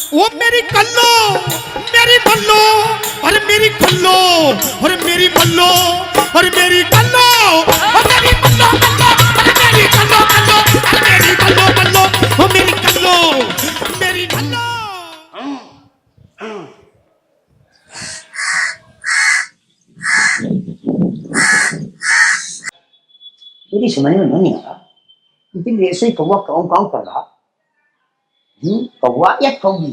ओ मेरी कल्लो, मेरी बल्लो, और मेरी कल्लो, और मेरी बल्लो, और मेरी कल्लो, और मेरी बल्लो बल्लो, और मेरी कल्लो कल्लो, और मेरी बल्लो बल्लो, और मेरी कल्लो, मेरी बल्लो। मेरी समझ में नहीं आ रहा इतनी देर से कौवा काऊ काऊ कर रहा। कौवा या कौवी?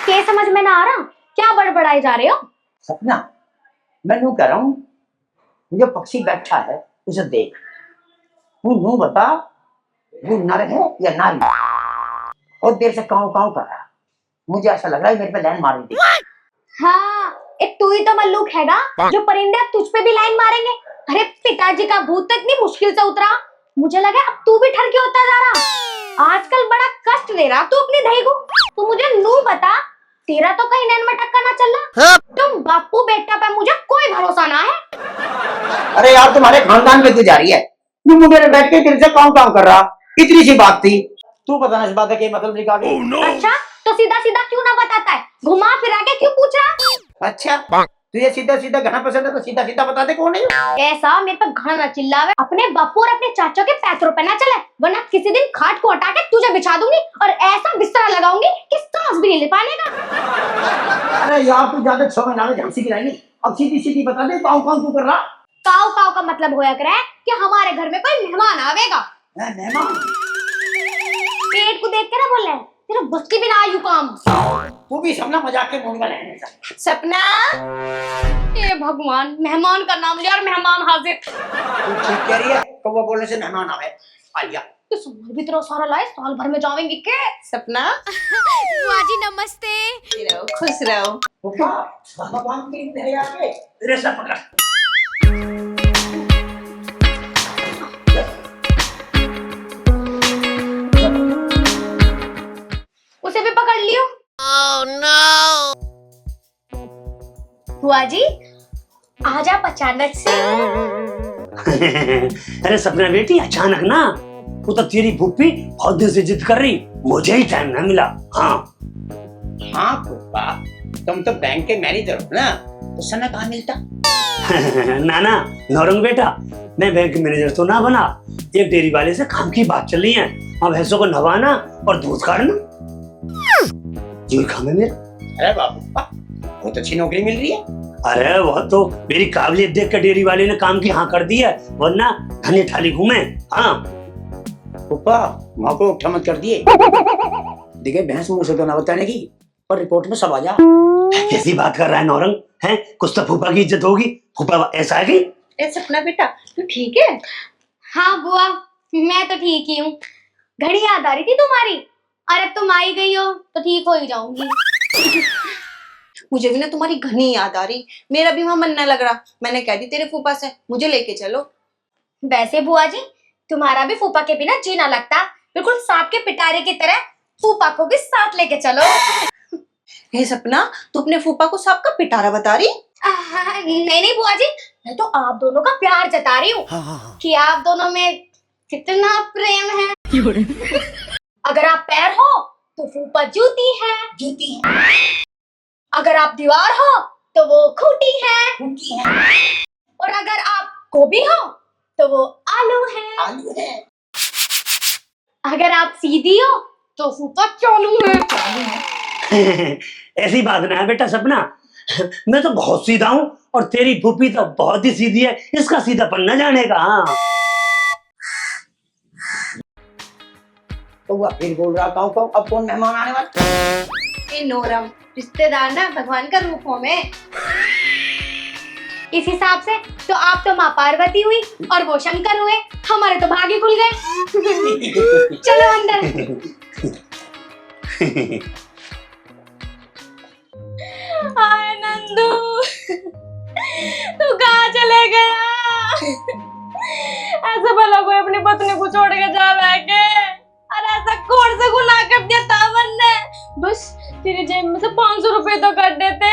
क्या समझ में ना आ रहा? क्या बड़बड़ाए जा रहे हो? सपना, मैं यूं कह रहा हूँ, जो पक्षी बैठा है उसे देख, वो यूं बता वो नर है या नारी? और देर से काऊ काऊ कर रहा, मुझे ऐसा लग रहा है मेरे पे लाइन मार दी। हाँ, एक तू ही तो मल्लूक हैगा जो परिंदे अब तुझ पे भी लाइन मारेंगे। अरे पिताजी का भूत तो इतनी मुश्किल से उतरा, मुझे लगा अब तू भी ठरके होता जा रहा। आजकल बड़ा कष्ट दे रहा तू अपनी दही को। तू मुझे नू बता, तेरा तो कहीं नैन मटक्का ना चल रहा। तुम बापू बेटा पे मुझे कोई भरोसा ना है। अरे यार तुम्हारे खानदान में क्यों जा रही है? तू मुझे बैठ के तेरे से काऊ काऊ कर रहा, इतनी सी बात थी। तू बताना इस बात का क्या मतलब निकाल। अच्छा तो सीधा सीधा क्यों ना बताता है, घुमा फिरा के क्यों पूछ रहा? अच्छा तुझे सीधा सीधा घना पसंद है तो सीधा सीधा बता दे कौन है। ऐसा मेरे पे घना ना चिल्लावे, अपने बापू और अपने चाचों के पैरों पे ना चले, वरना किसी दिन खाट को हटा के तुझे बिछा दूंगी और ऐसा बिस्तर लगाऊंगी कि सांस भी नहीं ले पाने का। अरे यार तू ज्यादा छो महीना में झांसी गिराएगी, अब सीधी सीधी बता दे काऊ काऊ क्यों कर रहा। काव काव का मतलब होया करे कि हमारे घर में कोई मेहमान आवेगा। मेहमान? पेट को देख के ना बोल रहे, तेरा बस की बिना आयु काम। तू भी सपना मजाक के मूड में रहने का। सपना, ये भगवान, मेहमान का नाम लिया और मेहमान हाजिर। तू ठीक कह रही है, कौवा बोलने से मेहमान आवे। आलिया तो सुमर भी तेरा सारा लाए, साल भर में जावेंगे के? सपना बुआ जी नमस्ते। रहो, खुश रहो। पापा भगवान की दया आके तेरे से पकड़ा। उसे भी पकड़ लियो। Oh no. बुआ जी आज आप अचानक से। अरे सपना बेटी अचानक ना, वो तो तेरी भूपी बहुत दिन से जिद कर रही, मुझे ही टाइम ना मिला। हाँ हाँ पापा, तुम तो बैंक के मैनेजर हो ना, तो समय कहाँ मिलता? नाना नौरंग बेटा, मैं बैंक मैनेजर तो ना बना, एक डेयरी वाले से काम की बात चल रही है। अब भैंसों को नहवाना और दूध काटना यही काम है मेरा। अरे बाबू बहुत अच्छी नौकरी मिल रही है। अरे वह तो मेरी काबिलियत देख कर डेयरी वाले ने काम की हाँ कर दी है, वरना धनी ठाली घूमे। हाँ पापा माँ को उठा मत कर दिए, देखिए भैंस मुंह से तो ना बताने की, पर रिपोर्ट में सब आ जा। कैसी बात कर रहा है नौरंग, है कुछ तो फूफा की इज्जत होगी। फूफा ऐसा है कि? ए सपना बेटा तू ठीक है? हाँ बुआ मैं तो ठीक ही हूँ, घड़ी याद आ रही थी तुम्हारी, और अब तुम आई गई हो तो ठीक हो ही जाऊंगी। मुझे भी ना तुम्हारी घनी याद आ रही, मेरा भी वहां मन न लग रहा। मैंने कह दी तेरे फूफा से मुझे लेके चलो। वैसे बुआ जी तुम्हारा भी फूफा के बिना जी ना लगता, बिल्कुल सांप के पिटारे की तरह फूफा को भी साथ लेके चलो। हे सपना तू अपने फूफा को सांप का पिटारा बता रही? नहीं नहीं बुआ जी, मैं तो आप दोनों का प्यार जता रही हूँ कि आप दोनों में कितना प्रेम है। अगर आप पैर हो तो फूफा जूती है, जूती है। अगर आप दीवार हो तो वो खूंटी है, खूंटी है। और अगर आप गोभी हो तो वो आलू है, आलू है। अगर आप सीधी हो तो फूफा चालू है। ऐसी बात ना है बेटा सपना, मैं तो बहुत सीधा हूँ और तेरी फूफी तो बहुत ही सीधी है, इसका सीधापन न जाने का। हाँ तो वह फिर बोल रहा काऊ काऊ, अब कौन मेहमान आने वाला? ए नोरम, रिश्तेदार ना भगवान का रूप हो में। इस हिसाब से तो आप तो माँ पार्वती हुई और वो शंकर हुए, हमारे तो भाग्य खुल गए। चलो अंदर। हाय नंदू, तू कहाँ चले गया? ऐसा भला कोई अपनी पत्नी को छोड़ के जा के, और ऐसा कौन सा गुनाह कर दिया तावन ने? बस तेरी जेब में से 500 रुपए तो कर देते।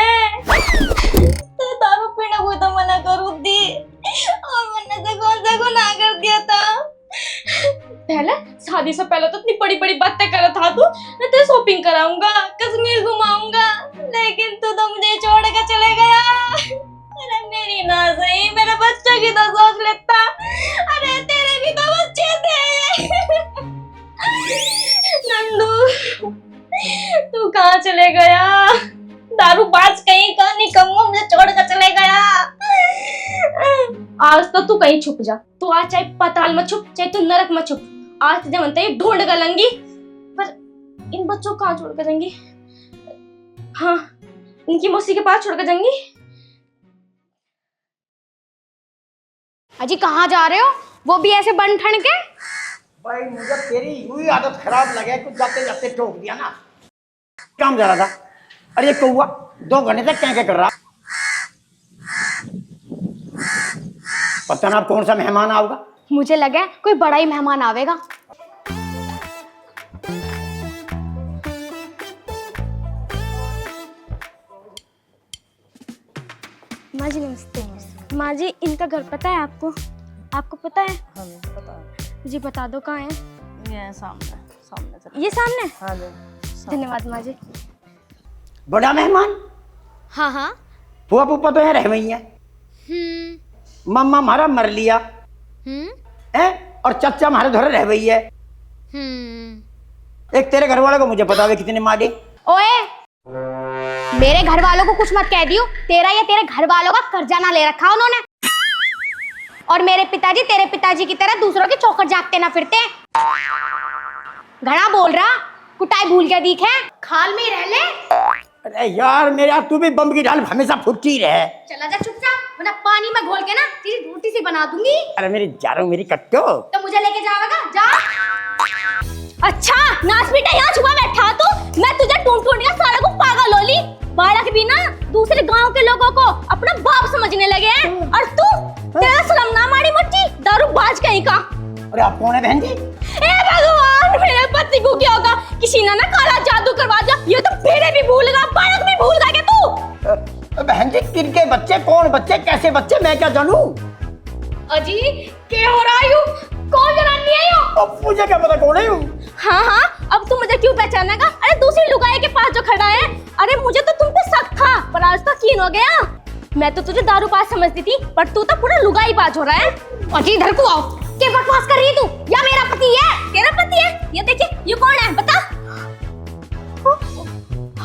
तो दारू पीने को तो मना करूँ दी, और मैंने से कौन सा गुनाह कर दिया था? पहले शादी से पहले तो इतनी बड़ी बड़ी बातें कर रहा था तू, मैं तो शॉपिंग कराऊंगा, कश्मीर घुमाऊंगा, लेकिन तू तो मुझे छोड़ के चले गया। अरे मेरी ना सही, मेरे बच्चों की तो सोच लेता। अरे तेरे भी तो बच्चे थे। नंदू तू कहाँ चले गया? दारूबाज कहीं का निकम्मा मुझे छोड़ कर चले गया। आज तो तू कहीं छुप जा। तू आज चाहे पाताल में छुप, चाहे तू नरक में छुप। आज तुझे बनता है ढूंढ कर लंगी, पर इन बच्चों को कहाँ छोड़ कर जाएंगी? हाँ, इनकी मौसी के पास छोड़ कर जाएंगी। अजी कहाँ जा रहे हो? वो भी ऐसे बन ठन के? भाई मुझे तेरी यूं आदत खराब लगे, कुछ जाते जाते ठोक दिया ना। काम जा रहा था। अरे कौआ 2 घंटे तक क्या कर रहा? पता ना कौन सा मेहमान आऊगा। मुझे लगा कोई बड़ा ही मेहमान आवेगा। माँ जी नमस्ते। माँ जी इनका घर पता है आपको? आपको पता है? हाँ मुझे पता है। जी बता दो कहाँ है। ये सामने चलो। ये सामने? हाँ जी। धन्यवाद माँ जी। बड़ा मेहमान? हाँ हाँ। फुआ पुप्पा तो यहाँ रह गई है। मम्मा हमारा मर लिया है, और चच्चा हमारे घर रह गई है। एक तेरे घर वाले को मुझे पता है कितने मारे। ओए मेरे घर वालों को कुछ मत कह दियो। तेरा या तेरे घर वालों का कर्जा ना ले रखा उन्होंने। और मेरे पिताजी तेरे पिताजी की तरह दूसरों के चौखट जागते ना फिरते। घना बोल रहा, कुटाई भूल के दिखे, खाल में ही रह ले। अरे यार मेरा, तू भी बम की ढाल हमेशा फुटती रहे। चला जा चुपचाप, वरना पानी में घोल के ना तेरी रोटी सी बना दूंगी। अरे मेरी जारो मेरी कट्टो, तो मुझे लेके जाएगा जा। अच्छा नाच बेटा यहाँ छुपा बैठा तू। मैं तुझे ढूंढ ढूंढ के सारे को पागल हो ली। बालक भी ना दूसरे गांव के लोगों को अपना बाप समझने लगे हैं, और तू तेरा शर्म ना मारी मुट्ठी दारूबाज कहीं का। अरे आप कौन है बहन जी? ए भगवान मेरे पति को क्या होगा? किसी ने ना काला जादू करवा दिया। ये तो फेरे भी भूल गया, बालक भी भूल गया क्या तू? बहन जी किनके बच्चे, कौन बच्चे, कैसे बच्चे, मैं क्या जानूं? अजी क्या हो रहा है? कौन जनानी है यो? अब मुझे क्या पता कौन है यूं? हाँ हाँ, अब तू मुझे क्यों पहचानेगा? अरे दूसरी लुगाई के पास जो खड़ा है। अरे मुझे तो तुम पे शक था, पर आज तो यकीन हो गया। मैं तो तुझे दारूबाज समझती थी, पर तू तो पूरा लुगाई बाज हो रहा है। अजी इधर को आओ। क्या बकवास कर रही है तू? या मेरा पति है? तेरा पति है? ये देखिए, ये कौन है बता।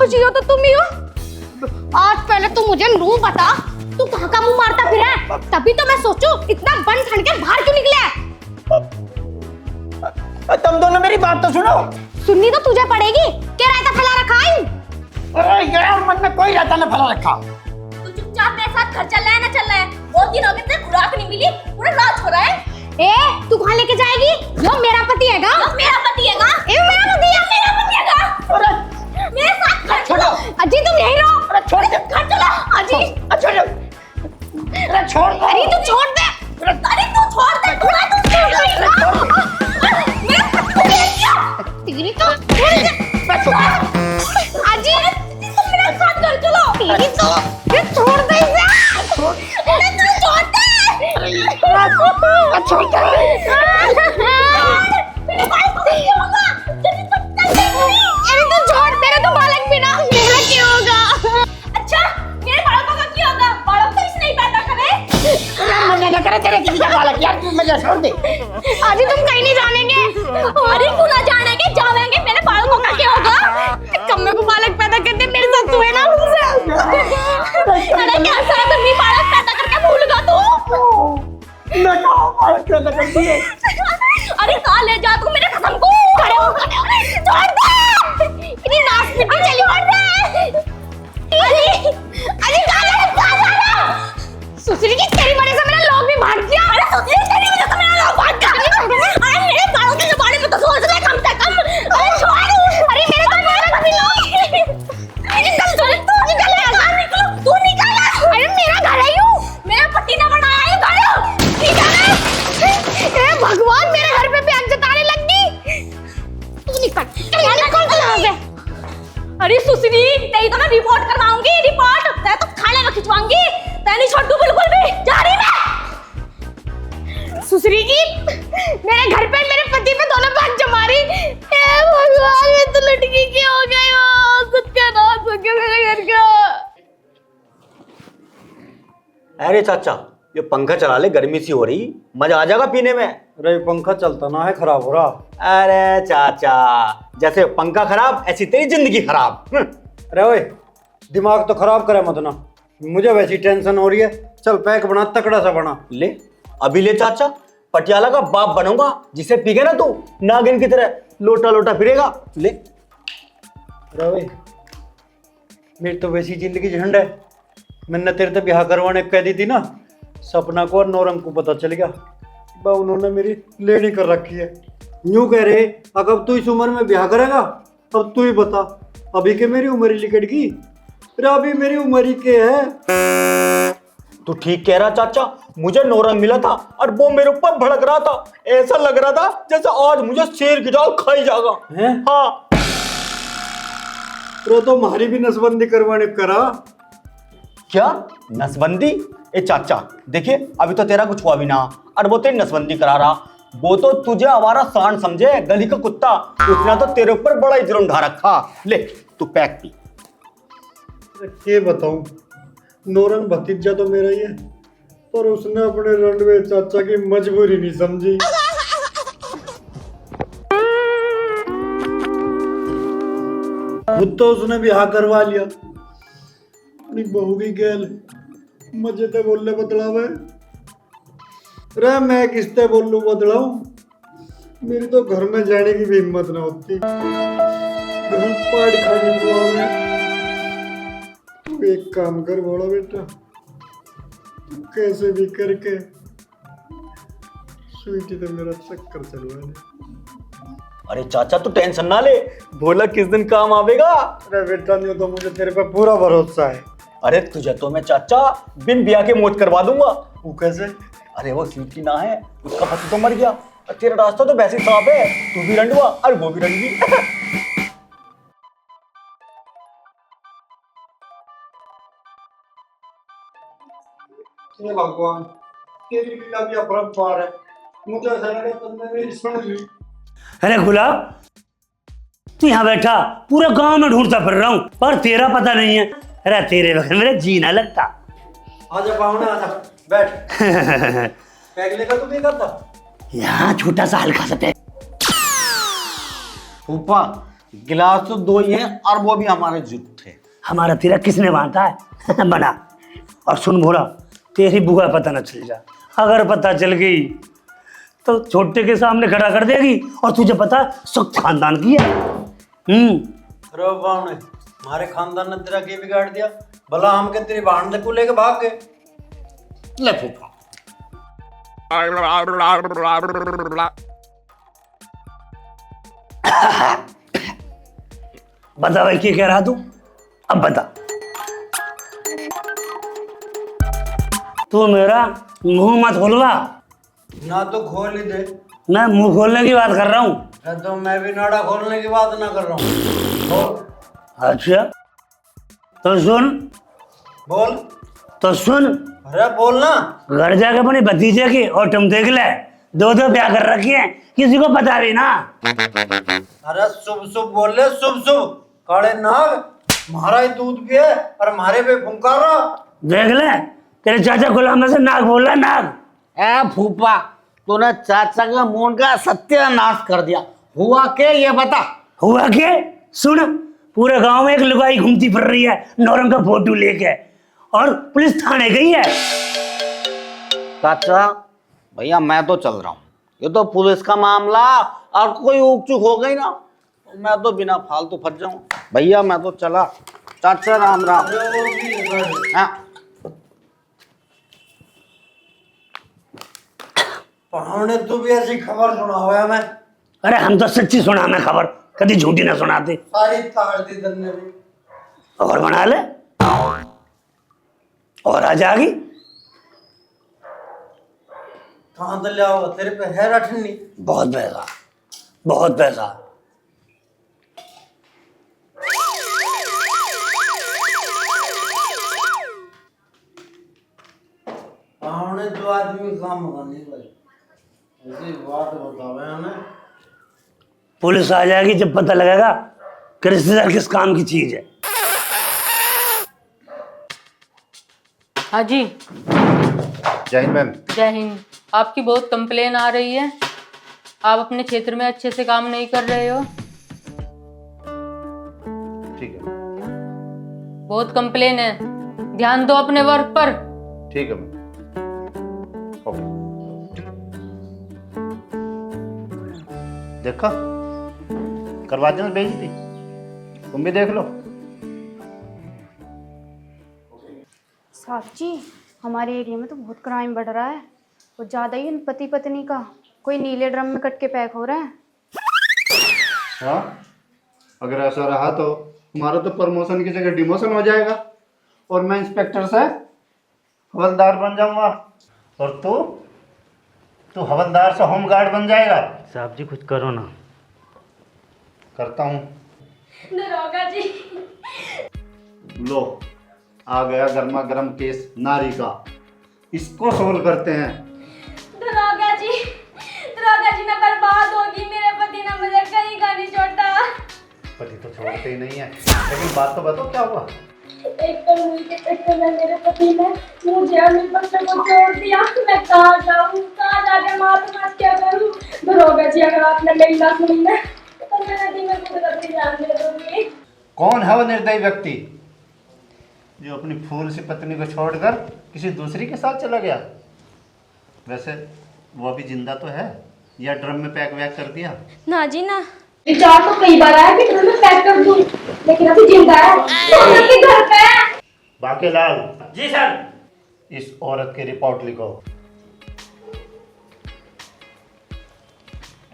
अजी ये तो तुम ही हो। आज पहले तू मुझे नू बता, तू कहाँ का मुंह मारता फिर है? तभी तो मैं सोचूं इतना बन ठन के बाहर क्यों निकले? तुम दोनों मेरी बात तो सुनो। सुननी तो तुझे पड़ेगी। क्या रायता फैला रखा है? अरे यार मन में कोई रायता न फैला रखा। तू चुपचाप मेरे साथ घर चल रहा है ना चल रहा है? बहुत दिन हो गए तेरे खुराक नहीं मिली, पूरा रात हो रहा है। ए तू कहाँ लेके जाएगी? यो मेरा पति हैगा। यो मेरा पति हैगा। ए मेरा पति है, मेरा पति हैगा। अरे मेरे साथ घर छोड़ो। अजी तुम यहीं रहो। अरे छोड़ दे। घर चला अजी। छोड़ो। अरे छोड़ दो। अरे तू छोड़ दे। अरे तू छोड़ दे। तू छोड़ दे। मेरा पति है क्या? तेरी तो अजी तुम मेरे साथ घर चलो। तेरी तो ये छोड़ दे इसे। अरे तू छोड़ दे। छोड़ दो। मेरे बाल को क्या होगा? तेरी तो अरे तू छोड़, तेरे तो बालक भी ना, मेरा क्या होगा? अच्छा मेरे बालों का क्या होगा? बालों तो इसने ही पैदा करे। मना ना करे तेरे किसी का बालक यार, तू मुझे छोड़ दे। अजी तुम कहीं नहीं जानेंगे। अरे क्यों ना जानेंगे, जावेंगे। मेरे बालों का क्या होगा? कम्मे को बालक पैदा करते मेरे साथ तू है ना उनसे। अरे कैसा है तुम भी बालक पैदा करके भूल गया तू? मैं कहाँ बालक पैदा करती है? अरे कहाँ ले जा तू मेरे कसम को? खड़े हो छोड़ दे। इतनी नाच पिटी चली छोड़ दे। अरे कहाँ जा रहा? सुसरी की तेरी वजह से मेरा लोग भी भाग गया। अरे सुसरी तेरी वजह से मेरा लोग भाग गया। अरे मेरे बालों के बारे में तो सोच ले कम से कम। अरे छोड़। अरे मेरे तो मेरा भी लोग। निकल तू निकल बाहर निकलो। तू निकल। अरे मेरा घर है यूं, मेरा पति ने बनाया है घर। निकल। ए भगवान मेरे घर पे भी आग जताने लग गई। तू निकल यहाँ से। अरे सुसरी तेरी तो मैं रिपोर्ट करवाऊंगी। रिपोर्ट तेरे तो खाने में खिंचवाऊंगी। तेरे नहीं छोड़ू बिल्कुल भी। जा रही मैं। सुसरी की मेरे घर पे मेरे पति पे दोनों बात जमा रही। भगवान ये तो लड़की क्या हो गया? अरे चाचा ये पंखा चला ले, गर्मी सी हो रही, मजा आ जाएगा पीने में। अरे पंखा चलता ना है, खराब हो रहा। अरे चाचा जैसे पंखा खराब ऐसी तेरी जिंदगी खराब। अरे ओए दिमाग तो खराब करे मत ना, मुझे वैसी टेंशन हो रही है। चल पैक बना, तकड़ा सा बना। ले अभी ले चाचा, पटियाला का बाप बनूंगा, जिसे पीगे ना तू नागिन की तरह लोटा लोटा फिरेगा। ले। अरे ओए मेरी तो वैसी जिंदगी झंड है। मैंने तेरे से ब्याह करवाने कह दी थी ना, सपना को और नौरंग को पता चल गया, बा उन्होंने मेरी लेनी कर रखी है। यूं कह रहे अगर तू इस उम्र में ब्याह करेगा, अब तू ही बता अभी के मेरी उम्र ही लिकट गई। अरे अभी मेरी उम्र ही के है। तू ठीक कह रहा चाचा, मुझे नौरंग मिला था और वो मेरे ऊपर भड़क रहा था, ऐसा लग रहा था जैसे आज मुझे शेर की जाल खाई जाएगा। हैं? हाँ तो हमारी भी नसबंदी करवाने करा। क्या नसबंदी? ए चाचा देखिए अभी तो तेरा कुछ हुआ भी ना, और वो तेरी नसबंदी करा रहा। वो तो तुझे हमारा सांड समझे, गली का कुत्ता, उसने तो तेरे ऊपर बड़ा ही जुर्म ढा रखा। ले तू पैक पी। ये बताऊं, नौरंग भतीजा तो मेरा ही है, पर उसने अपने रणवे चाचा की मजबूरी नहीं समझी। खुद तो उसने ब्याह करवा लिया, अपनी बहू की गैल मजे ते बोलने बदलावे। रे मैं किसते बोलूं बदलाऊं, मेरी तो घर में जाने की भी हिम्मत ना होती, घर पाड़ खाने को आवे। तू एक काम कर बोला बेटा, तू कैसे भी करके स्वीटी तो मेरा चक्कर चलवा ले। अरे चाचा तू टेंशन ना ले, बोला किस दिन काम आवेगा। अरे बेटा नहीं तो मुझे तेरे पे पूरा भरोसा है। अरे तुझे तो मैं चाचा बिन ब्याह के मौत करवा दूंगा। वो कैसे? अरे वो स्वीटी ना है, उसका पति तो मर गया, और तेरा रास्ता तो वैसे ही साफ है, तू भी रंडवा और वो भी रंडवी। हे भगवान, तेरी लीला भी अपरंपार है, मुझे ऐसा लगा तुमने मेरी सुन ली। अरे गुलाब तू यहाँ बैठा, पूरे गांव में ढूंढता फिर रहा हूँ, पर तेरा पता नहीं है। अरे तेरे बगैर मेरा जी ना लगता। आजा पाहुणे आजा, बैठ। पैक लेकर तू क्या करता? यहाँ छोटा सा हल्का सा पैक। फूफा गिलास तो दो ही हैं, और वो भी हमारे जुट थे। हमारा तेरा किसने बांटा है? बना। और सुन भोला, तेरी बुआ पता न चल जा, अगर पता चल गई तो छोटे के सामने खड़ा कर देगी, और तुझे पता सख्त खानदान की है। अरे पाहुणे, हमारे खानदान ने तेरा क्या बिगाड़ दिया? भला हम के तेरी भांडे को लेके भाग गए। ले फूफा। बता भाई क्या कह रहा तू, अब बता। तू मेरा मुंह मत खोलवा। ना तो खोल ही दे। मैं मुंह खोलने की बात कर रहा हूँ। तो मैं भी नाड़ा खोलने की बात ना कर रहा हूँ। अच्छा तो सुन। बोल। तो सुन। अरे बोल ना। घर जाके अपने भतीजे की और तुम देख ले, दो ब्याह कर रखी है, किसी को पता भी ना। अरे शुभ शुभ बोल ले, शुभ शुभ। काले नाग हमारा ही दूध पिए और हमारे पे फुंकार रहा। देख ले तेरे चाचा गुलाम में से नाग बोल रहा, नाग। ए फूफा तूने चाचा का मूड का सत्यानाश कर दिया। हुआ के ये बता। हुआ के सुन, पूरे गांव में एक लुगाई घूमती फिर रही है नौरंग का फोटो लेके, और पुलिस थाने गई है। चाचा भैया मैं तो चल रहा हूँ, ये तो पुलिस का मामला, और कोई ऊक चूक हो गई ना तो मैं तो बिना फालतू फंस जाऊं। भैया मैं तो चला। चाचा राम राम। हाँ। पढ़ाने तू भी ऐसी खबर सुना हुआ है। मैं अरे हम तो सच्ची सुना मैं खबर, कभी झूठी ना सुनाते। सारी तार दी तन्ने भी। और बना ले, और आ जाएगी। कहाँ तो ले आओ, तेरे पे है रटनी। बहुत पैसा, बहुत पैसा। पढ़ाने जो आदमी काम करने भाई, ऐसी बात बतावे हमें। पुलिस आ जाएगी जब पता लगेगा कि रिश्तेदार किस काम की चीज है। हाँ जी। जय हिंद मैम। जय हिंद। आपकी बहुत कंप्लेन आ रही है, आप अपने क्षेत्र में अच्छे से काम नहीं कर रहे हो। ठीक है। बहुत कंप्लेन है, ध्यान दो अपने वर्क पर। ठीक है मैम। ओके। देखा, करवा देना बेइज्जती, तुम भी देख लो। साहब जी, हमारे एरिया में तो बहुत क्राइम बढ़ रहा है, कुछ ज़्यादा ही पति पत्नी का कोई नीले ड्रम में कट के पैक हो रहा है। हाँ, अगर ऐसा रहा तो हमारा तो प्रमोशन की जगह डिमोशन हो जाएगा और मैं इंस्पेक्टर से हवलदार बन जाऊंगा और तू हवलदार से होमगार्ड बन जाएगा। साहब जी कुछ करो ना। करता हूँ। दरोगा जी, लो, आ गया गर्मा गर्म केस नारी का, इसको सोल्व करते हैं। दरोगा जी, मैं बर्बाद होगी। मेरे पति ने मुझे कहीं का नहीं छोड़ा। पति तो छोड़ते ही नहीं है, लेकिन बात तो बताओ क्या हुआ। एक तो मुझे के चक्कर में मेरे पति ने मुझे और मेरे बच्चे को छोड़ दिया। मैं कहाँ जाऊँ, कहाँ जाके माँ क्या करूँ। दरोगा जी, अगर आपने मेरी ना सुनी ना तो मैं नदी में कूद कर जान दे दूंगी। कौन है वो निर्दयी व्यक्ति जो अपनी फूल सी पत्नी को छोड़कर किसी दूसरी के साथ चला गया? वैसे वो अभी जिंदा तो है या ड्रम में पैक वैक कर दिया? ना जी ना, विचार तो कई बार आया कि ड्रम में पैक कर दूं, लेकिन अभी जिंदा है, तो के घर पे है। बाकेलाल। जी सर। इस औरत की रिपोर्ट लिखो।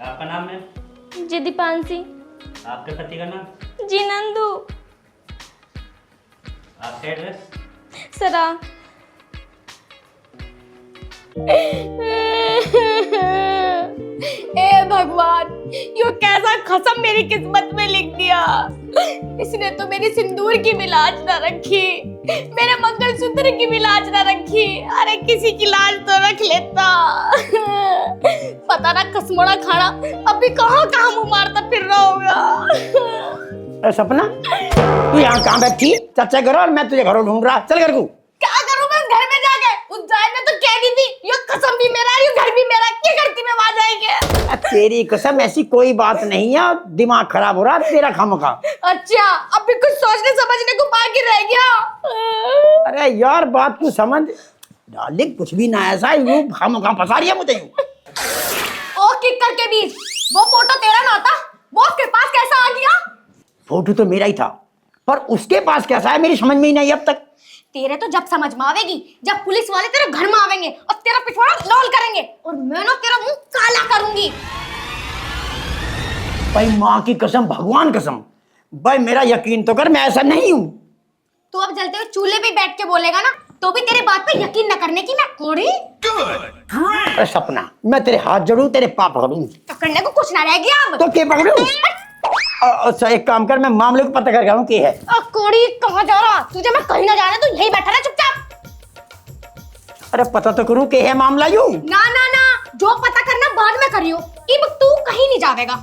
आपका नाम है? जी दीपांशी। आपके पति का नाम? जी नंदू। आपका एड्रेस? सरा। ए भगवान, यो कैसा खसम मेरी किस्मत में लिख दिया। इसने तो मेरी सिंदूर की भी लाज ना रखी, मेरे मंगलसूत्र की भी लाज ना रखी। अरे किसी की लाज तो रख लेता। पता ना कसमोड़ा खाना अभी कहाँ कहाँ मुंह मारता फिर रहा होगा। सपना, तू यहाँ कहाँ बैठी? चाचा घर और मैं तुझे घरों ढूंढ रहा। चल घर को। क्या करूं मैं घर में जाके? उस जाए में तो कह दी थी ये कसम भी मेरा है, ये घर भी मेरा। क्या करती मैं वहां जाएंगे? तेरी कसम, ऐसी कोई बात नहीं है, दिमाग खराब हो रहा है तेरा खामखा। अच्छा, अब भी कुछ सोचने समझने को बाकी रह गया। अरे यार बात तू समझ डार्लिंग, कुछ भी ना ऐसा यूं खामखा फंसा रही है मुझे यूं। ओ किक्कर के बीच, वो फोटो तेरा ना था, वो उसके पास कैसा आ गया? फोटो तो मेरा ही था, पर उसके पास कैसा है मेरी समझ में ही नहीं अब तक। तेरे तो जब समझ में आवेगी, जब पुलिस वाले तेरे घर में आवेंगे और तेरा पिछवाड़ा लाल करेंगे और मैं ना तेरा मुंह काला करूंगी। भाई माँ की कसम, भगवान कसम, भाई मेरा यकीन तो कर, मैं ऐसा नहीं हूँ। तू अब जलते हुए चूल्हे पे बैठ के बोलेगा ना, तो भी तेरे बात पे यकीन न करने की मैं कोड़ी। अरे सपना, मैं तेरे हाथ जोड़ू, तेरे पाप पकड़ू। तो करने को कुछ ना रह गया अब। तो क्या पकड़ू? अच्छा एक काम कर, मैं मामले को पता करके आऊँ की है। कोड़ी कहाँ जा रहा? तुझे मैं कहीं ना जाने, तू यही बैठा रहा चुपचाप। अरे पता तो करूँ के है मामला यूं। ना ना ना, जो पता करना बाद में करियो, अब तू कहीं नहीं जाएगा।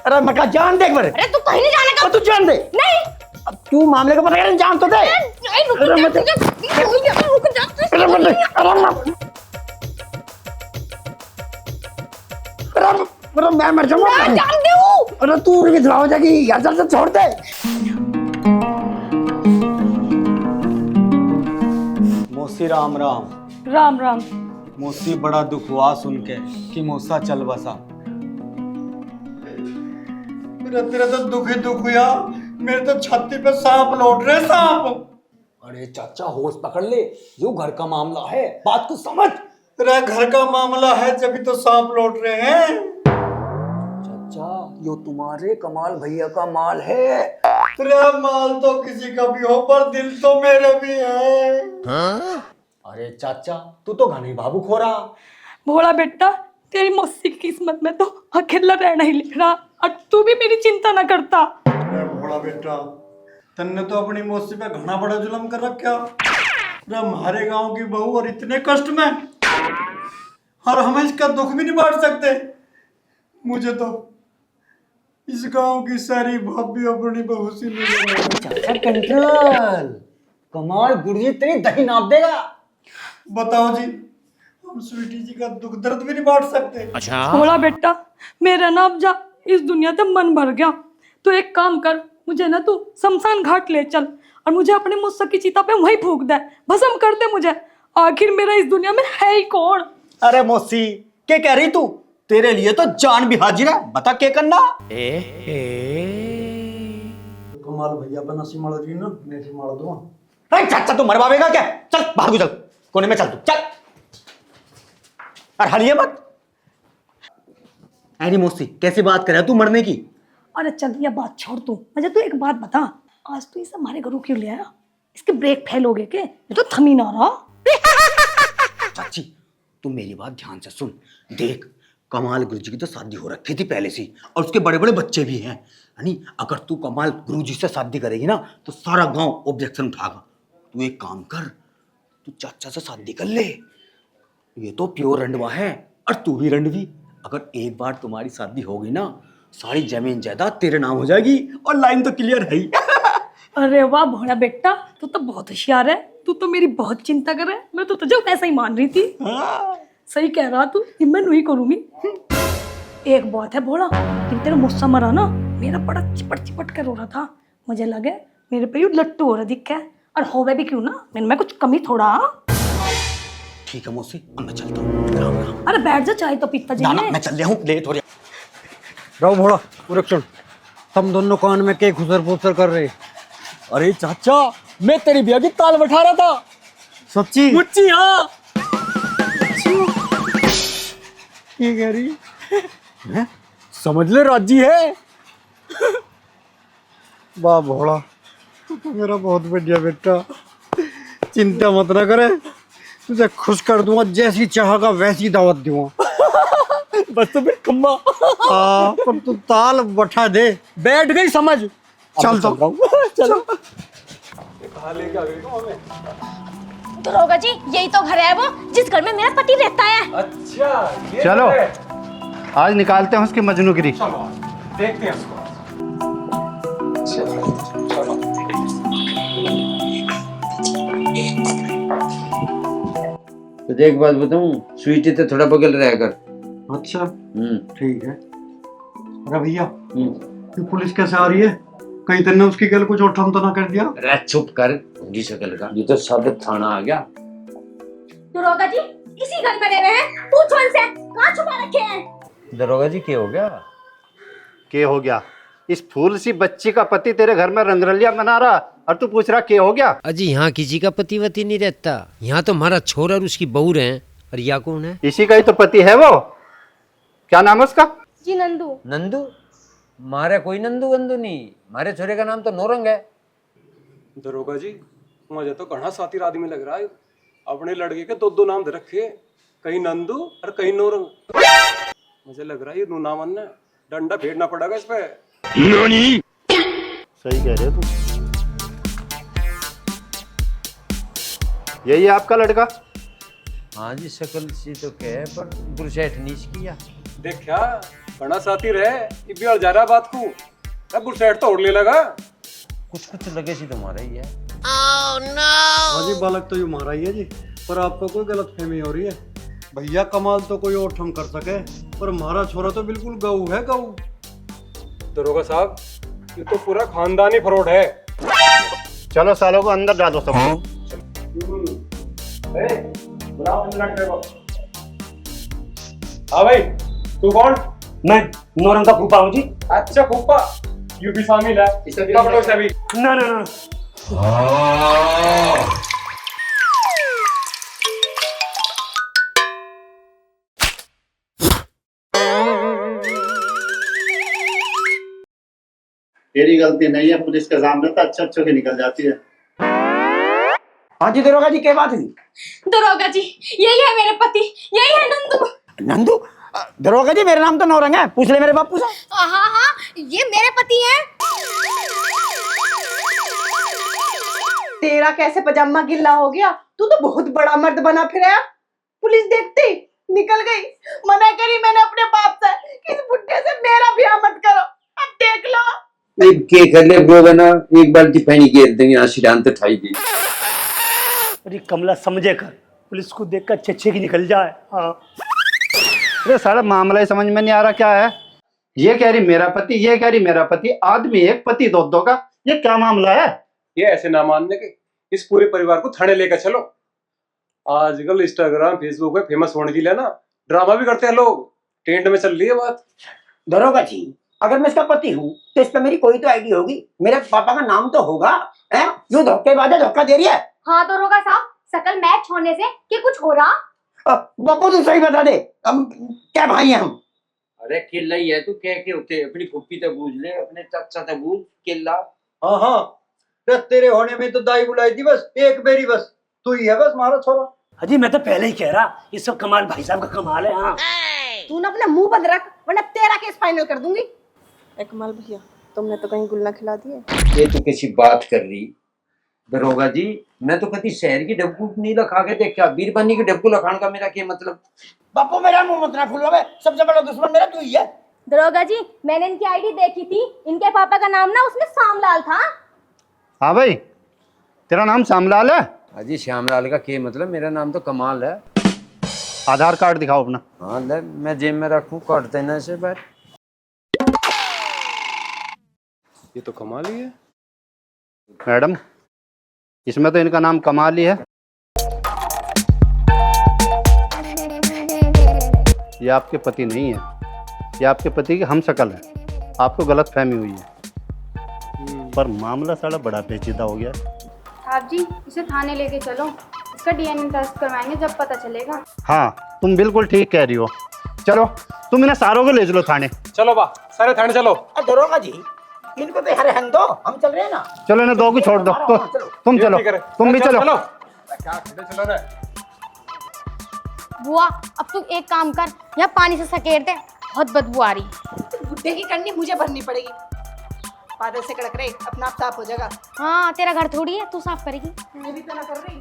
अरे मका जान देख बार। अरे तू कहीं नहीं जाने का। तू जान दे। नहीं, अब तू मामले को पता कर, जान तो दे। नहीं रुक जा, रुक जा। अरे मैं मर जाऊंगा। मैं जान दे हूँ। अरे तू विधवा हो जाएगी यार, जल्द से छोड़ दे। मौसी राम राम। राम राम। मौसी बड़ा दुख हुआ सुन के कि मौसा चल बसा। तेरा तो दुख ही दुख हुआ, मेरे तो छाती पे सांप लौट रहे, सांप। अरे चाचा होश पकड़ ले, यो घर का मामला है, बात को समझ। तेरा घर का मामला है जब तो सांप लौट रहे हैं। चाचा यो तुम्हारे कमाल भैया का माल है। तेरा माल तो किसी का भी हो, पर दिल तो मेरे भी है। अरे चाचा तू तो घनी भावुक हो रहा। भोला बेटा, तेरी मौसी की किस्मत में तो अकेला रहना ही लिख रहा, और तू भी मेरी चिंता न करता। अरे भोला बेटा, तन्ने तो अपनी मौसी पे घना बड़ा जुल्म कर रखा। हमारे गांव की बहू और इतने कष्ट में, और हम इसका दुख भी नहीं बांट सकते। मुझे तो इस गांव की सारी भाभी अपनी बहू सी नजर आ रही है। कंट्रोल, कमाल गुरुजी तेरी दही नाप देगा। बताओ जी, हम स्वीटी जी का दुख दर्द भी नहीं बांट सकते? थोड़ा बेटा, मेरा ना अब जा इस दुनिया से मन भर गया। तो एक काम कर, मुझे ना तू शमशान घाट ले चल और मुझे अपने मुझसे की चिता पे वहीं फूंक दे, भस्म कर दे मुझे। आखिर मेरा इस दुनिया में है ही कौन? अरे मौसी, क्या कह रही तू? तेरे लिए तो जान भी हाजिर है, बता क्या करना। कमाल भैया बना सिमड़ रही ना, मैं सिमड़ दूंगा। अरे चाचा तू मरवावेगा क्या? चल बाहर को चल, कोने में चल तू, चल। अरे हलिए मत। अरे मौसी, कैसी बात कर रहा है तू मरने की? अरे चल ये बात छोड़ तू, मुझे तू एक बात बता, आज तू इसे हमारे घरों क्यों ले आया? इसके ब्रेक फेल हो गए के? ये तो थम ही ना रहा। चाची तू मेरी बात ध्यान से सुन। देख, कमाल गुरुजी की तो शादी हो रखी थी पहले से, और उसके बड़े बड़े बच्चे भी हैं, है नी? अगर तू कमाल गुरुजी से शादी करेगी ना तो सारा गांव ऑब्जेक्शन उठाएगा। तू एक काम कर, तू चाचा से शादी कर ले। ये तो प्योर रंडवा है और तू भी रंडवी। अगर एक बार तुम्हारी शादी हो गई ना, सारी जमीन जायदाद तेरे नाम हो जाएगी और लाइन तो क्लियर है ही। अरे वाह भोला बेटा, तू तो बहुत होशियार है। तू तो मेरी बहुत चिंता कर रहा है, मैं तो तुझे वैसा ही मान रही थी। सही कह रहा तू, ये मैं नहीं करूंगी। एक बात है भोला, कि तेरा मुस्सा मरा ना, मेरा बड़ा चिपट चिपट कर रो रहा था। मुझे लगे मेरे पे यूं लट्टू हो रहा दिखा है, और होवे भी क्यों ना, मैं कुछ कमी थोड़ा। ठीक है मौसी, अब मैं चलता हूँ। राम राम। अरे बैठ जा, चाय तो पीता ना ना, जी। मैं चल रहा हूँ, लेट हो रहा। राव भोड़ा उरक्षण, तुम दोनों कान में के खुसर फुसर कर रहे? अरे चाचा, मैं तेरी बिया की ताल बैठा रहा था। सच्ची? मुच्ची हाँ। ये कह रही हैं? समझ ले राजी है। वाह भोड़ा, तू तो मेरा बहुत बढ़िया बेटा। चिंता मत ना करे, तुझे खुश कर दूंगा, जैसी चाहेगा वैसी दावत दूंगा। बस तो फिर खम्बा। पर तू ताल बैठा दे। बैठ गई समझ। चल तो चलो। दरोगा जी, यही तो घर है वो जिस घर में मेरा पति रहता है। चलो आज निकालते हैं उसकी मजनूगिरी। देखते हैं उसको। तो देख बात बताऊं, स्वीटी तो थोड़ा बगल रहा कर। अच्छा ठीक है। अरे भैया, ये पुलिस कैसे आ रही है? कहीं तेने उसकी गल कुछ उठम तो ना कर दिया? अरे चुप कर जी शकल का, ये तो साबित थाना आ गया। दरोगा जी, इसी घर में रह रहे हैं, पूछो इनसे कहाँ छुपा रखे हैं। दरोगा जी क्या हो गया? क्या हो गया? इस फूल सी बच्ची का पति तेरे घर में रंगरलिया मना रहा और तू पूछ रहा क्या हो गया? अजी यहाँ किसी का पति वती नहीं रहता, यहाँ तो हमारा छोरा और उसकी बहू है। और या कौन है? इसी का ही तो पति है वो। क्या नाम है उसका? जी नंदू। नंदू? मारे कोई नंदू वंदू नहीं, मारे छोरे का नाम तो नौरंग है। दरोगा जी, मुझे तो घना सातिर आदमी लग रहा है। अपने लड़के के दो नाम दे रखे, कहीं नंदू और कहीं नौरंग। मुझे लग रहा है ये नूना मन है, डंडा फेरना पड़ेगा इस पे। सही कह रहे हो तू। यही है आपका लड़का? हाँ जी, शकल सी तो क्या है, पर बुरशेठ नीच किया। देख क्या घना सातिर है, ये भी जा रहा बात को। अब बुरशेठ तो उड़ ले लगा। कुछ लगे सी तुम्हारा ही है। हाँ जी, बालक तो यू मारा ही है जी, पर आपको कोई गलत फहमी हो रही है। भैया कमाल तो कोई और ठम कर सके, पर हमारा छोरा तो बिल्कुल गऊ है, गऊ। दरोगा साहब, ये तो पूरा खानदानी फ्रॉड है। चलो सालों को अंदर डालो सब। हाँ भाई, तू कौन? मैं नौरंग का फूफा हूँ जी। अच्छा फूफा, यू भी शामिल है। पकड़ो सभी। ना ना ना। तेरी गलती नहीं है, पुलिस के सामने तो अच्छे अच्छे की निकल जाती है। हाँ जी दरोगा जी, क्या बात है? दरोगा जी, यही है मेरे पति, यही है नंदू। नंदू? दरोगा जी, मेरा नाम तो नौरंग है, पूछ ले मेरे बापू से। हाँ हाँ, ये मेरे पति हैं। तेरा कैसे पजामा गिल्ला हो गया? तू तो बहुत बड़ा मर्द बना फिरा। पुलिस देखती निकल गई। मना करी मैंने अपने बाप से कि इस बुड्ढे से मेरा ब्याह मत करो। अब देख लो। एक के कर ले ब्रो बना, एक बाल्टी पानी के देंगे आशीर्वाद ठाई दी। अरे कमला समझे कर, पुलिस को देख कर अच्छे अच्छे की निकल जाए। हाँ अरे सारा मामला ही समझ में नहीं आ रहा क्या है। ये कह रही मेरा पति, ये कह रही मेरा पति, आदमी एक पति दो का, ये क्या मामला है? ये ऐसे ना मानने के, इस पूरे परिवार को थाने लेकर चलो। आजकल इंस्टाग्राम फेसबुक पे फेमस होने के लिए ना ड्रामा भी करते हैं लोग। ट्रेंड में चल रही है बात। दरोगा जी, अगर मैं इसका पति हूँ तो इस पे मेरी कोई तो आईडी होगी, मेरे पापा का नाम तो होगा। हैं? यूं धोखेबाज है, धोखा दे रही है। हाँ दरोगा साहब, शकल मैच होने से कि कुछ हो रहा? बापू तू सही बता दे, हम क्या भाई हैं हम? अरे किल्ला ही है तू, कह के उठे अपनी फुप्पी तो बूझ ले, अपने चाचा तो बूझ किल्ला। हाँ हाँ, तो तेरे होने में तो दाई बुलाई थी, बस एक बेरी, बस तू ही है बस हमारा छोरा। अजी मैं तो पहले ही कह रहा, ये सब कमाल भाई साहब का कमाल है। हाँ तू ना अपना मुंह बंद रख, वरना तेरा केस फाइनल कर दूंगी। कमाल भैया, तुमने तो कहीं गुल्ला खिला दिए। ये तू कैसी बात कर रही दरोगा जी? मैं तो कभी शहर की डब्बू नहीं लखा के देखा, बीरबनी की डब्बू लखान का मेरा क्या मतलब? बापू मेरा मुंह मत ना फुलवावे, सबसे बड़ा दुश्मन मेरा तू ही है। दरोगा जी, मैंने इनकी आईडी देखी थी, इनके पापा का नाम ना उसमें सामलाल था। हाँ भाई, तेरा नाम श्यामलाल है? अजी श्यामलाल का क्या मतलब? मेरा नाम तो कमाल है। आधार कार्ड दिखाओ अपना। हाँ ले, मैं जेब में रखूं, काट देना इसे बार। ये तो कमाल ही है। मैडम, इसमें तो इनका नाम कमाल ही है। ये आपके पति नहीं है, ये आपके पति की हमशक्ल है। आपको गलत फहमी हुई है, पर मामला साला बड़ा पेचीदा हो गया। साहब जी, इसे थाने लेके चलो, इसका डीएनए टेस्ट करवाएंगे, जब पता चलेगा। हाँ, तुम बिल्कुल ठीक कह रही हो। चलो तुम इन्हें सारों को ले चलो थाने। चलो बा, सारे थाने चलो। दरोगा जी, इनको तो हरे हंग दो, हम चल रहे हैं ना। चलो इन्हें दो को छोड़ दो, तो तुम चलो, तुम भी चलो। चलो रे। बुआ, अब तू एक काम कर, यहाँ पानी से सकेर दे, बहुत बदबू आ रही। बुड्ढे की करनी मुझे भरनी पड़ेगी। बादल से कड़क रहे, अपना आप साफ हो जाएगा। हाँ, तेरा घर थोड़ी है, तू साफ करेगी। मैं भी तो ना कर रही।